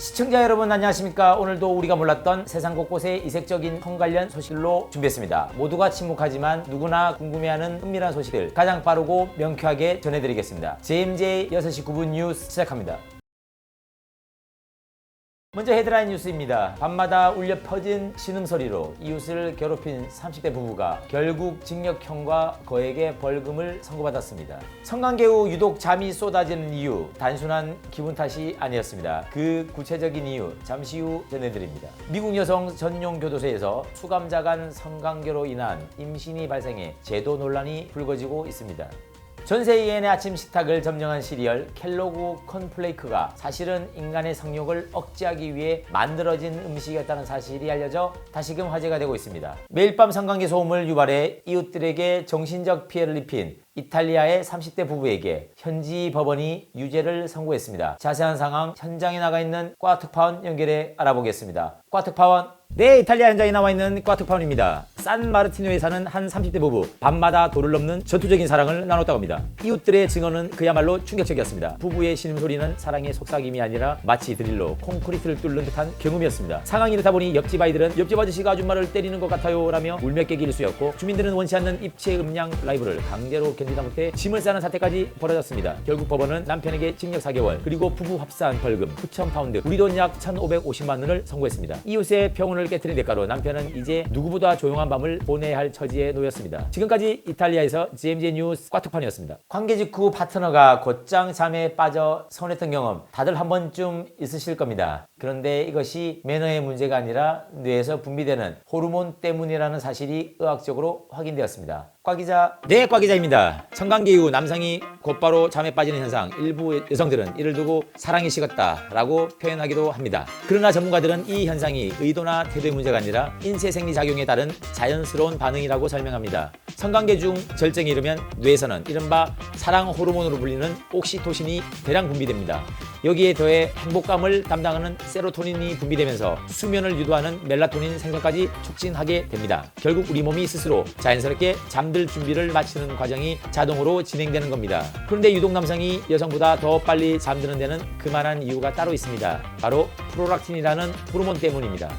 시청자 여러분 안녕하십니까. 오늘도 우리가 몰랐던 세상 곳곳의 이색적인 성 관련 소식들로 준비했습니다. 모두가 침묵하지만 누구나 궁금해하는 은밀한 소식들 가장 빠르고 명쾌하게 전해드리겠습니다. JMJ 6시 9분 뉴스 시작합니다. 먼저 헤드라인 뉴스입니다. 밤마다 울려 퍼진 신음소리로 이웃을 괴롭힌 30대 부부가 결국 징역형과 거액의 벌금을 선고받았습니다. 성관계 후 유독 잠이 쏟아지는 이유, 단순한 기분 탓이 아니었습니다. 그 구체적인 이유 잠시 후 전해드립니다. 미국 여성 전용 교도소에서 수감자 간 성관계로 인한 임신이 발생해 제도 논란이 불거지고 있습니다. 전 세계인의 아침 식탁을 점령한 시리얼 켈로그 콘플레이크가 사실은 인간의 성욕을 억제하기 위해 만들어진 음식이었다는 사실이 알려져 다시금 화제가 되고 있습니다. 매일 밤 성관계 소음을 유발해 이웃들에게 정신적 피해를 입힌 이탈리아의 30대 부부에게 현지 법원이 유죄를 선고했습니다. 자세한 상황 현장에 나가 있는 과 특파원 연결해 알아보겠습니다. 과 특파원. 네, 이탈리아 현장에 나와 있는 과 특파원입니다. 산마르티노에 사는 한 30대 부부, 밤마다 도를 넘는 전투적인 사랑을 나눴다고 합니다. 이웃들의 증언은 그야말로 충격적이었습니다. 부부의 신음소리는 사랑의 속삭임이 아니라 마치 드릴로 콘크리트를 뚫는 듯한 경음이었습니다. 상황이 이렇다 보니 옆집 아이들은 옆집 아저씨가 아줌마를 때리는 것 같아요 라며 울며깨기 일쑤였고, 주민들은 원치 않는 입체 음량 라이브를 강제로 견디다 못해 짐을 싸는 사태까지 벌어졌습니다. 결국 법원은 남편에게 징역 4개월 그리고 부부 합산 벌금 9,000파운드, 우리 돈 약 1,550만 원을 선고했습니다. 이웃의 평온을 깨트린 대가로 남편은 이제 누구보다 조용한 밤을 보내야 할 처지에 놓였습니다. 지금까지 이탈리아에서 JMJ 뉴스 꽈툭판이었습니다. 관계 직후 파트너가 곧장 잠에 빠져 서운했던 경험 다들 한 번쯤 있으실 겁니다. 그런데 이것이 매너의 문제가 아니라 뇌에서 분비되는 호르몬 때문이라는 사실이 의학적으로 확인되었습니다. 과 기자. 네, 과 기자입니다. 성관계 이후 남성이 곧바로 잠에 빠지는 현상, 일부 여성들은 이를 두고 사랑이 식었다라고 표현하기도 합니다. 그러나 전문가들은 이 현상이 의도나 태도의 문제가 아니라 인체 생리 작용에 따른 자연스러운 반응이라고 설명합니다. 성관계 중 절정에 이르면 뇌에서는 이른바 사랑 호르몬으로 불리는 옥시토신이 대량 분비됩니다. 여기에 더해 행복감을 담당하는 세로토닌이 분비되면서 수면을 유도하는 멜라토닌 생성까지 촉진하게 됩니다. 결국 우리 몸이 스스로 자연스럽게 잠들 준비를 마치는 과정이 자동으로 진행되는 겁니다. 그런데 유독 남성이 여성보다 더 빨리 잠드는 데는 그만한 이유가 따로 있습니다. 바로 프롤락틴이라는 호르몬 때문입니다.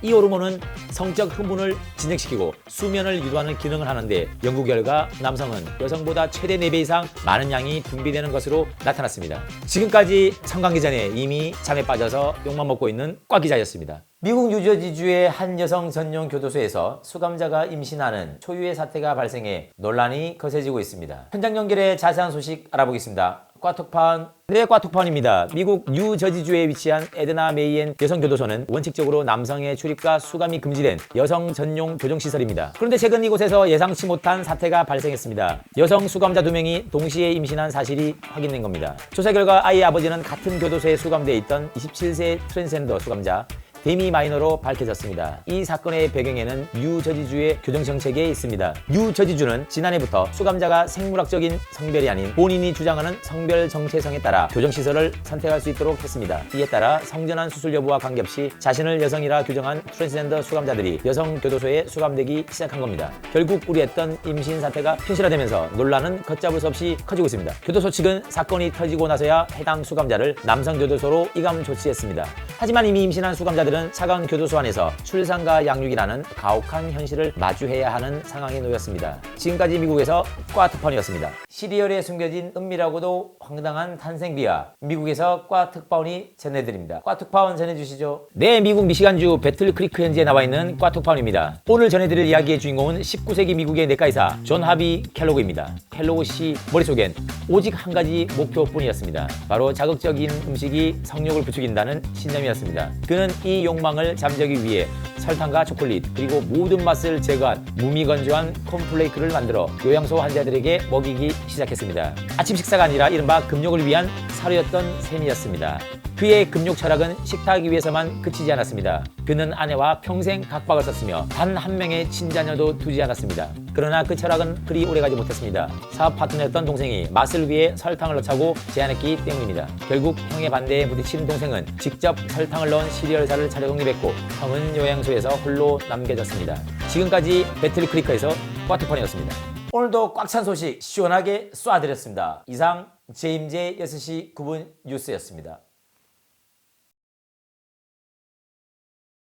이 호르몬은 성적 흥분을 진행시키고 수면을 유도하는 기능을 하는데, 연구 결과 남성은 여성보다 최대 4배 이상 많은 양이 분비되는 것으로 나타났습니다. 지금까지 성관계 전에 이미 잠에 빠져서 욕만 먹고 있는 과 기자였습니다. 미국 뉴저지주의 한 여성 전용 교도소에서 수감자가 임신하는 초유의 사태가 발생해 논란이 거세지고 있습니다. 현장 연결해 자세한 소식 알아보겠습니다. 꽈툭판. 네, 꽈툭판입니다. 미국 뉴저지주에 위치한 에드나 메이엔 여성교도소는 원칙적으로 남성의 출입과 수감이 금지된 여성 전용 교정시설입니다. 그런데 최근 이곳에서 예상치 못한 사태가 발생했습니다. 여성 수감자 2명이 동시에 임신한 사실이 확인된 겁니다. 조사 결과 아이의 아버지는 같은 교도소에 수감돼 있던 27세 트랜스젠더 수감자 데미 마이너로 밝혀졌습니다. 이 사건의 배경에는 뉴저지주의 교정정책에 있습니다. 뉴저지주는 지난해부터 수감자가 생물학적인 성별이 아닌 본인이 주장하는 성별 정체성에 따라 교정시설을 선택할 수 있도록 했습니다. 이에 따라 성전환 수술 여부와 관계없이 자신을 여성이라 규정한 트랜스젠더 수감자들이 여성 교도소에 수감되기 시작한 겁니다. 결국 우려했던 임신 사태가 현실화되면서 논란은 걷잡을 수 없이 커지고 있습니다. 교도소 측은 사건이 터지고 나서야 해당 수감자를 남성 교도소로 이감 조치했습니다. 하지만 이미 임신한 수감자들은 차가운 교도소 안에서 출산과 양육이라는 가혹한 현실을 마주해야 하는 상황에 놓였습니다. 지금까지 미국에서 꽈특파원이었습니다. 시리얼에 숨겨진 은밀하고도 황당한 탄생 비화, 미국에서 꽈특파원이 전해드립니다. 꽈특파원 전해주시죠. 네, 미국 미시간주 배틀크리크 현지에 나와 있는 꽈특파원입니다. 오늘 전해드릴 이야기의 주인공은 19세기 미국의 내과의사 존 하비 켈로그입니다. 켈로그 씨 머릿속엔 오직 한 가지 목표뿐이었습니다. 바로 자극적인 음식이 성욕을 부추긴다는 신념이었습니다. 그는 이 욕망을 잠재우기 위해 설탕과 초콜릿 그리고 모든 맛을 제거한 무미건조한 콘플레이크를 만들어 요양소 환자들에게 먹이기 시작했습니다. 아침 식사가 아니라 이른바 금욕을 위한 사료였던 셈이었습니다. 그의 금욕 철학은 식탁 위에서만 그치지 않았습니다. 그는 아내와 평생 각박을 썼으며 단 한 명의 친자녀도 두지 않았습니다. 그러나 그 철학은 그리 오래가지 못했습니다. 사업 파트너였던 동생이 맛을 위해 설탕을 넣자고 제안했기 때문입니다. 결국 형의 반대에 부딪힌 동생은 직접 설탕을 넣은 시리얼사를 차려 독립했고 형은 요양소에서 홀로 남겨졌습니다. 지금까지 배틀크리커에서 꽈특판이었습니다. 오늘도 꽉 찬 소식 시원하게 쏘아드렸습니다. 이상 JMJ 6시 9분 뉴스였습니다.